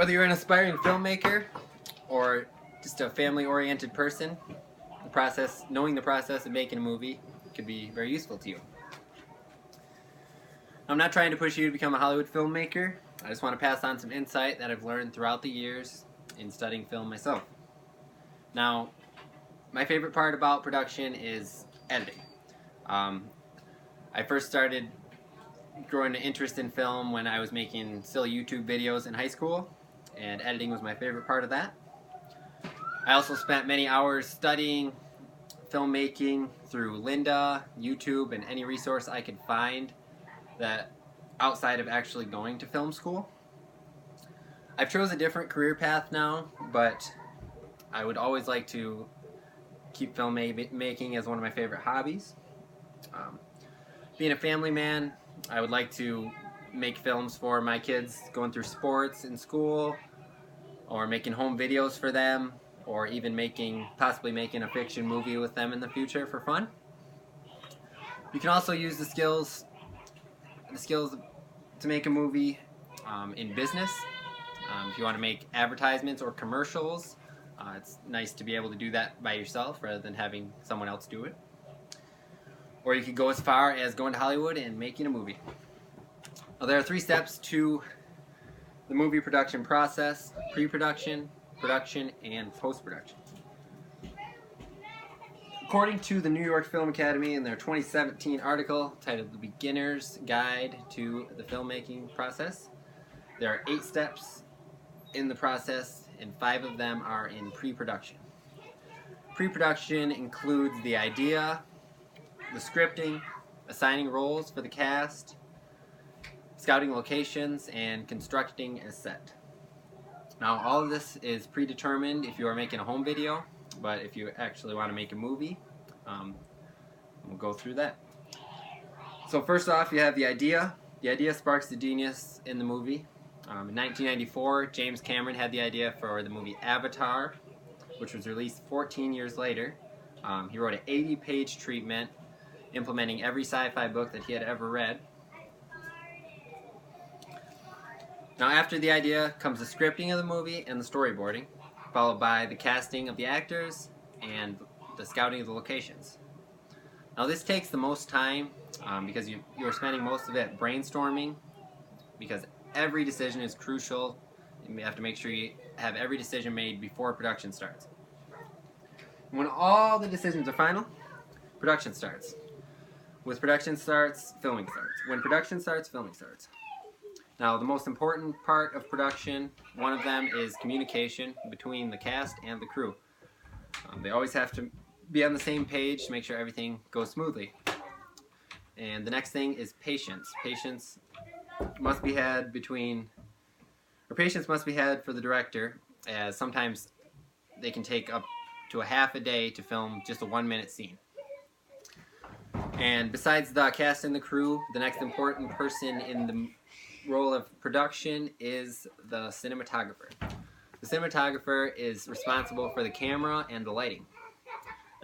Whether you're an aspiring filmmaker or just a family-oriented person, knowing the process of making a movie could be very useful to you. I'm not trying to push you to become a Hollywood filmmaker. I just want to pass on some insight that I've learned throughout the years in studying film myself. Now, my favorite part about production is editing. I first started growing an interest in film when I was making silly YouTube videos in high school, and editing was my favorite part of that. I also spent many hours studying filmmaking through Lynda, YouTube, and any resource I could find that outside of actually going to film school. I've chose a different career path now, but I would always like to keep filmmaking as one of my favorite hobbies. Being a family man, I would like to make films for my kids going through sports in school, or making home videos for them, or even possibly making a fiction movie with them in the future for fun. You can also use the skills to make a movie in business. If you want to make advertisements or commercials, it's nice to be able to do that by yourself rather than having someone else do it. Or you could go as far as going to Hollywood and making a movie. Now, there are 3 steps to the movie production process: pre-production, production, and post-production. According to the New York Film Academy in their 2017 article titled The Beginner's Guide to the Filmmaking Process, there are 8 steps in the process, and 5 of them are in pre-production. Pre-production includes the idea, the scripting, assigning roles for the cast, scouting locations, and constructing a set. Now, all of this is predetermined if you are making a home video, but if you actually want to make a movie, we'll go through that. So first off, you have the idea. The idea sparks the genius in the movie. In 1994, James Cameron had the idea for the movie Avatar, which was released 14 years later. He wrote an 80-page treatment implementing every sci-fi book that he had ever read. Now, after the idea comes the scripting of the movie and the storyboarding, followed by the casting of the actors and the scouting of the locations. Now, this takes the most time because you're spending most of it brainstorming, because every decision is crucial, and you have to make sure you have every decision made before production starts. When all the decisions are final, production starts. With production starts, filming starts. When production starts, filming starts. Now, the most important part of production, one of them is communication between the cast and the crew. They always have to be on the same page to make sure everything goes smoothly. And the next thing is patience. Patience must be had for the director, as sometimes they can take up to a half a day to film just a 1-minute scene. And besides the cast and the crew, the next important person in the role of production is the cinematographer. The cinematographer is responsible for the camera and the lighting.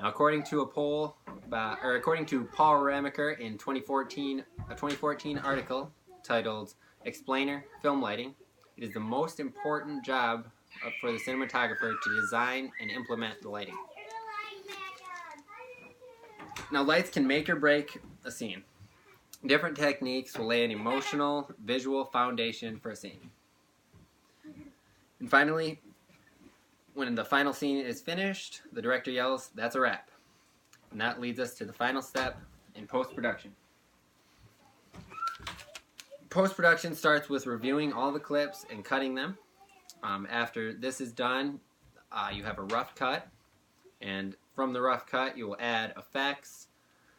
Now, according to Paul Ramaker in a 2014 article titled "Explainer Film Lighting," it is the most important job for the cinematographer to design and implement the lighting. Now, lights can make or break a scene. Different techniques will lay an emotional, visual foundation for a scene. And finally, when the final scene is finished, the director yells, "That's a wrap." And that leads us to the final step in post-production. Post-production starts with reviewing all the clips and cutting them. After this is done, you have a rough cut, and from the rough cut you will add effects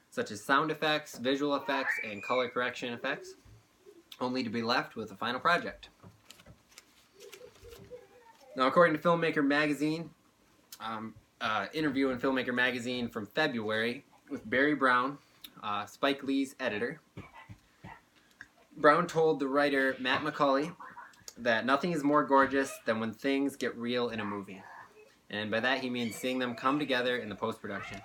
such as sound effects, visual effects, and color correction effects, only to be left with the final project. Now, according to Filmmaker Magazine, interview in Filmmaker Magazine from February with Barry Brown, Spike Lee's editor, Brown told the writer Matt McCauley that nothing is more gorgeous than when things get real in a movie. And by that he means seeing them come together in the post-production.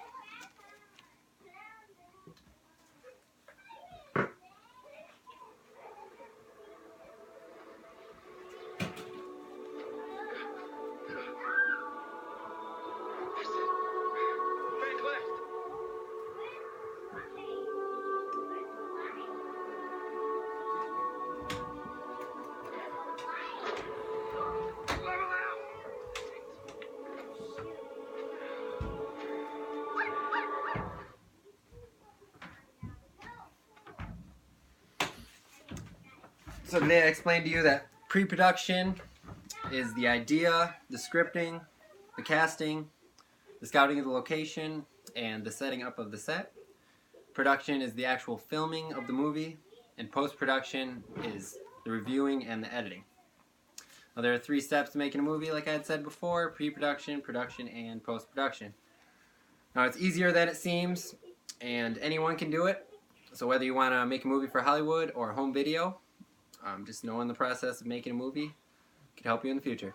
So today I explained to you that pre-production is the idea, the scripting, the casting, the scouting of the location, and the setting up of the set. Production is the actual filming of the movie, and post-production is the reviewing and the editing. Now, there are 3 steps to making a movie, like I had said before: pre-production, production, and post-production. Now, it's easier than it seems, and anyone can do it. So whether you want to make a movie for Hollywood or home video, just knowing the process of making a movie could help you in the future.